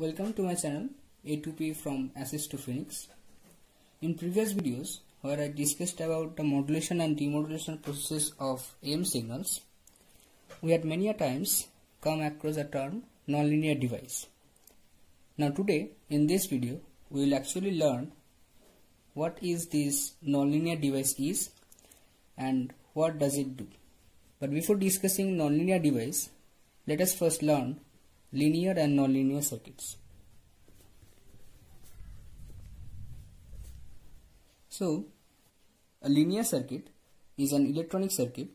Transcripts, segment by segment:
Welcome to my channel A2P from Assist to Phoenix. In previous videos where I discussed about the modulation and demodulation processes of AM signals, we had many a times come across the term nonlinear device. Now today in this video we will actually learn what is this nonlinear device is and what does it do. But before discussing nonlinear device, let us first learn linear and nonlinear circuits. So, a linear circuit is an electronic circuit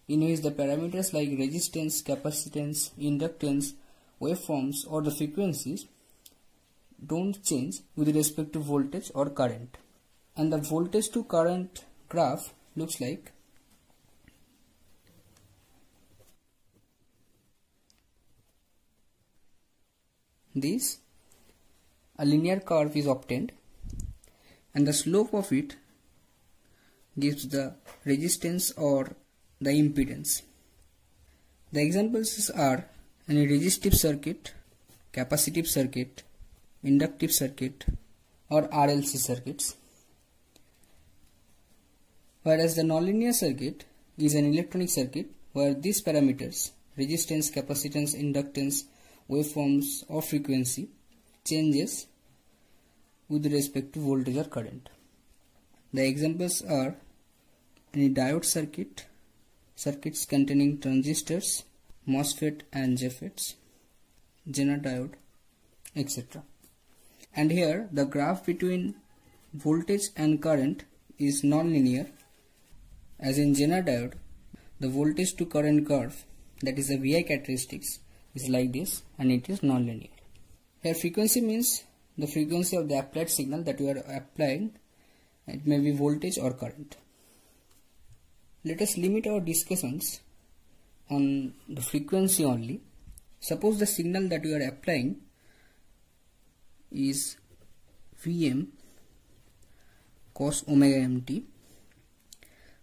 in which the parameters like resistance, capacitance, inductance, waveforms or the frequencies don't change with respect to voltage or current. And the voltage to current graph looks like this. A linear curve is obtained and the slope of it gives the resistance or the impedance. The examples are any resistive circuit, capacitive circuit, inductive circuit or RLC circuits. Whereas the nonlinear circuit is an electronic circuit where these parameters, resistance, capacitance, inductance, waveforms or frequency changes with respect to voltage or current. The examples are any diode circuit, circuits containing transistors, MOSFET and JFETs, Zener diode, etc. And here the graph between voltage and current is non-linear, as in Zener diode the voltage to current curve, that is the VI characteristics, is like this and it is non-linear. Here frequency means the frequency of the applied signal that you are applying. It may be voltage or current. Let us limit our discussions on the frequency only. Suppose the signal that you are applying is Vm cos omega mt.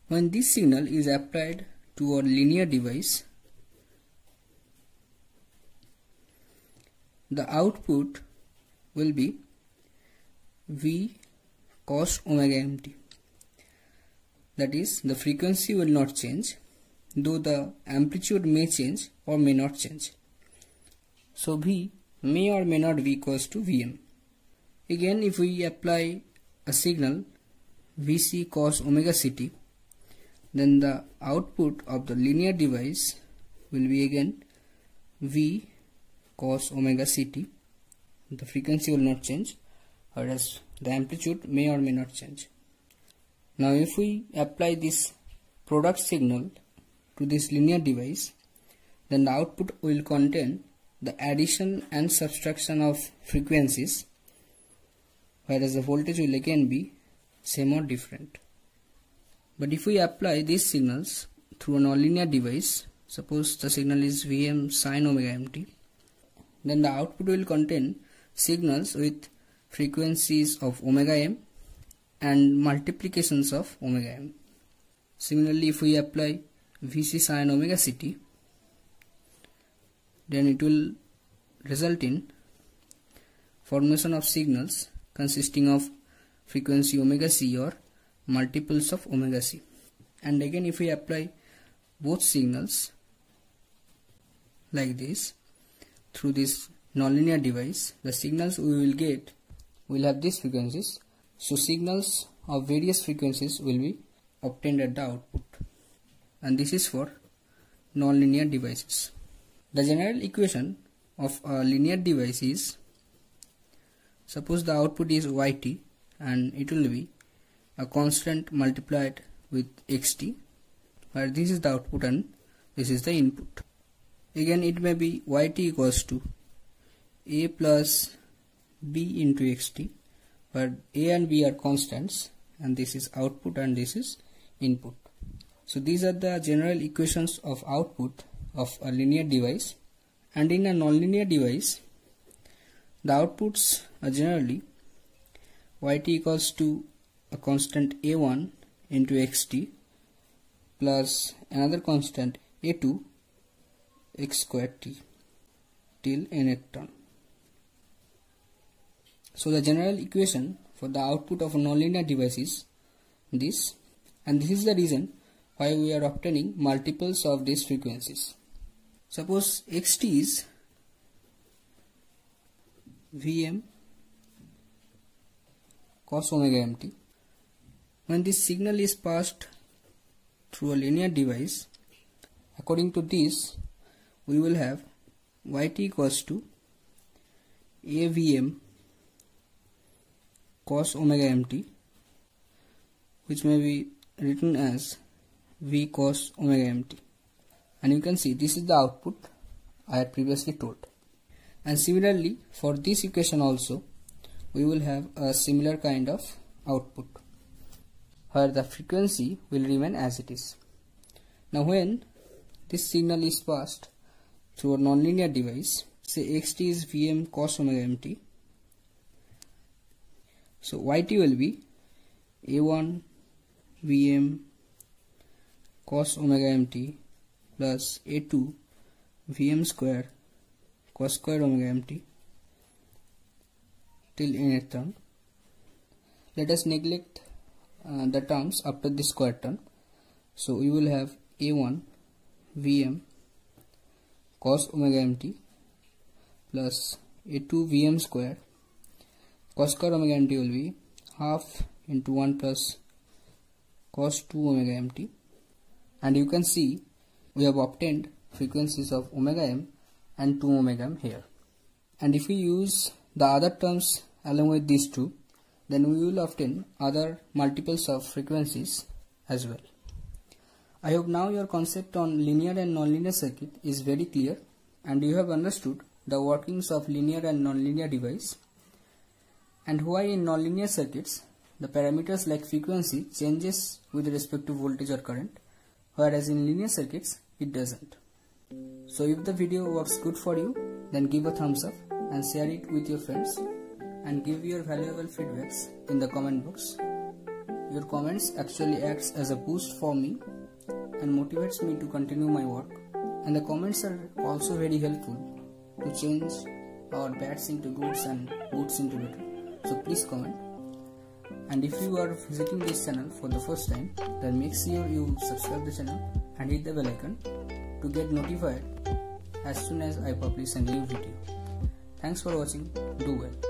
When this signal is applied to a linear device, the output will be V cos omega mt. That is, the frequency will not change, though the amplitude may change or may not change. So V may or may not be equals to Vm. Again, if we apply a signal Vc cos omega ct, then the output of the linear device will be again V cos omega ct. The frequency will not change, whereas the amplitude may or may not change. Now if we apply this product signal to this linear device, then the output will contain the addition and subtraction of frequencies, whereas the voltage will again be same or different. But if we apply these signals through a nonlinear device, suppose the signal is Vm sin omega mt, then the output will contain signals with frequencies of omega m and multiplications of omega m. Similarly, if we apply Vc sin omega ct, then it will result in formation of signals consisting of frequency omega c or multiples of omega c. And again, if we apply both signals like this through this nonlinear device, the signals we will get will have these frequencies. So signals of various frequencies will be obtained at the output, and this is for nonlinear devices. The general equation of a linear device is, suppose the output is yt and it will be a constant multiplied with xt, where this is the output and this is the input. Again, it may be yt equals to a plus b into xt, where a and b are constants and this is output and this is input. So these are the general equations of output of a linear device. And in a nonlinear device, the outputs are generally yt equals to a constant a1 into xt plus another constant a2 x squared t till nth term. So the general equation for the output of a nonlinear device is this, and this is the reason why we are obtaining multiples of these frequencies. Suppose xt is Vm cos omega mt. When this signal is passed through a linear device, according to this, we will have yt equals to Avm cos omega mt, which may be written as V cos omega mt. And you can see this is the output I had previously told. And similarly, for this equation also, we will have a similar kind of output, where the frequency will remain as it is. Now when this signal is passed through a nonlinear device, say xt is Vm cos omega mt, so yt will be A1 Vm cos omega mt plus A2 Vm square cos square omega mt till nth term. Let us neglect the terms after this square term. So we will have A1 Vm cos omega mt plus A2 Vm square cos square omega mt will be half into 1 plus cos 2 omega mt, and you can see we have obtained frequencies of omega m and 2 omega m here. And if we use the other terms along with these two, then we will obtain other multiples of frequencies as well. I hope now your concept on linear and nonlinear circuit is very clear, and you have understood the workings of linear and nonlinear device, and why in nonlinear circuits the parameters like frequency changes with respect to voltage or current, whereas in linear circuits it doesn't. So if the video works good for you, then give a thumbs up and share it with your friends, and give your valuable feedbacks in the comment box. Your comments actually acts as a boost for me and motivates me to continue my work, and the comments are also very helpful to change our bads into goods and goods into better. So please comment. And if you are visiting this channel for the first time, then make sure you subscribe the channel and hit the bell icon to get notified as soon as I publish a new video. Thanks for watching. Do well.